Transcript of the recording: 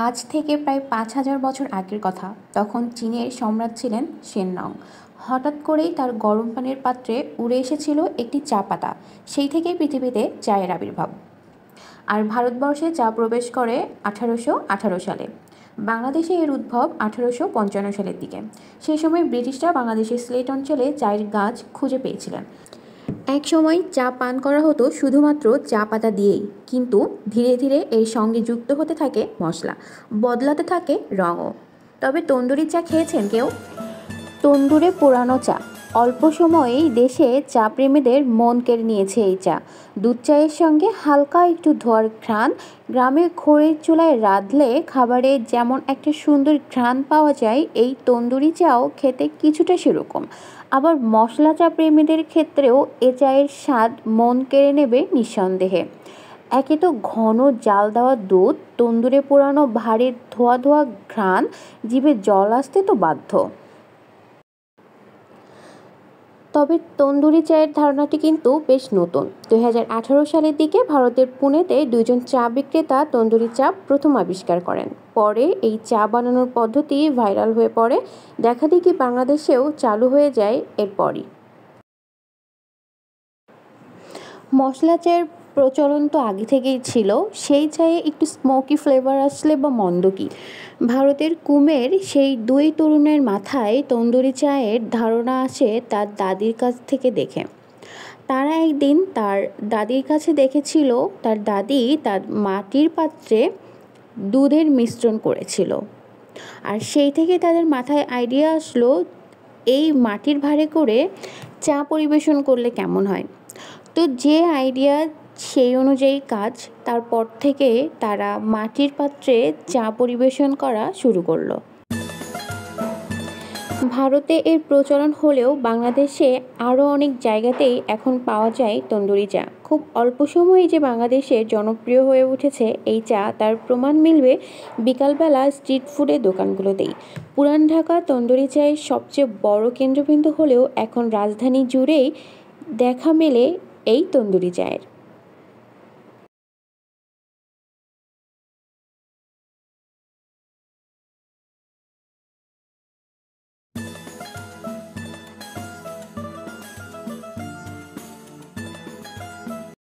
আজ থেকে প্রায় ৫,০০০ বছর আগের কথা। তখন চীনের সম্রাট ছিলেন শেননং। হঠাৎ করেই তার গরম পানির পাত্রে উড়ে এসেছিল একটি চা পাতা। সেই থেকেই পৃথিবীতে চায়ের আবির্ভাব। আর ভারতবর্ষে চা প্রবেশ করে ১৮১৮ সালে। বাংলাদেশে এর উদ্ভব ১৮৫৫ সালের দিকে। সেই সময় ব্রিটিশরা বাংলাদেশের সিলেট অঞ্চলে চায়ের গাছ খুঁজে পেয়েছিলেন। এক সময় চা পান করা হতো শুধুমাত্র চা পাতা দিয়েই, কিন্তু ধীরে ধীরে এর সঙ্গে যুক্ত হতে থাকে মশলা, বদলাতে থাকে রঙও। তবে তন্দুরি চা খেয়েছেন কেউ? তন্দুরে পোড়ানো চা অল্প সময়েই দেশে চা প্রেমীদের মন কেড়ে নিয়েছে এই চা। দুধ চায়ের সঙ্গে হালকা একটু ধোঁয়ার ঘ্রাণ, গ্রামের খড়ের চুলায় রাঁধলে খাবারে যেমন একটা সুন্দর ঘ্রাণ পাওয়া যায়, এই তন্দুরি চাও খেতে কিছুটা সেরকম। আবার মশলা চা প্রেমীদের ক্ষেত্রেও এ চায়ের স্বাদ মন কেড়ে নেবে নিঃসন্দেহে। একে তো ঘন জাল দেওয়া দুধ, তন্দুরে পোড়ানো ভারী ধোয়া ধোয়া ঘ্রাণ, জিভে জল আসতে তো বাধ্য। তবে তন্দুরি চায়ের ধারণাটি কিন্তু বেশ নতুন। ২০১৮ সালের দিকে ভারতের পুনেতে দুইজন চা বিক্রেতা তন্দুরি চা প্রথম আবিষ্কার করেন। পরে এই চা বানানোর পদ্ধতি ভাইরাল হয়ে পড়ে, দেখাদেখি বাংলাদেশেও চালু হয়ে যায় এরপরই। মশলা চায়ের প্রচলন তো আগে থেকেই ছিল, সেই চায়ে একটু স্মোকি ফ্লেভার আসলে বা মন্দ কি। ভারতের কুমের সেই দুই তরুণের মাথায় তন্দুরি চায়ের ধারণা আসে তার দাদির কাছ থেকে দেখে। তারা একদিন তার দাদির কাছে দেখেছিল তার দাদি তার মাটির পাত্রে দুধের মিশ্রণ করেছিল। আর সেই থেকে তাদের মাথায় আইডিয়া আসলো, এই মাটির ভাঁড়ে করে চা পরিবেশন করলে কেমন হয়। তো যে আইডিয়া সেই অনুযায়ী কাজ, তারপর থেকে তারা মাটির পাত্রে চা পরিবেশন করা শুরু করলো। ভারতে এর প্রচলন হলেও বাংলাদেশে আরও অনেক জায়গাতেই এখন পাওয়া যায় তন্দুরি চা। খুব অল্প সময়ে যে বাংলাদেশে জনপ্রিয় হয়ে উঠেছে এই চা, তার প্রমাণ মিলবে বিকালবেলা স্ট্রিট ফুডের দোকানগুলোতেই। পুরান ঢাকা তন্দুরি চায়ের সবচেয়ে বড় কেন্দ্রবিন্দু হলেও এখন রাজধানী জুড়েই দেখা মেলে এই তন্দুরি চায়ের।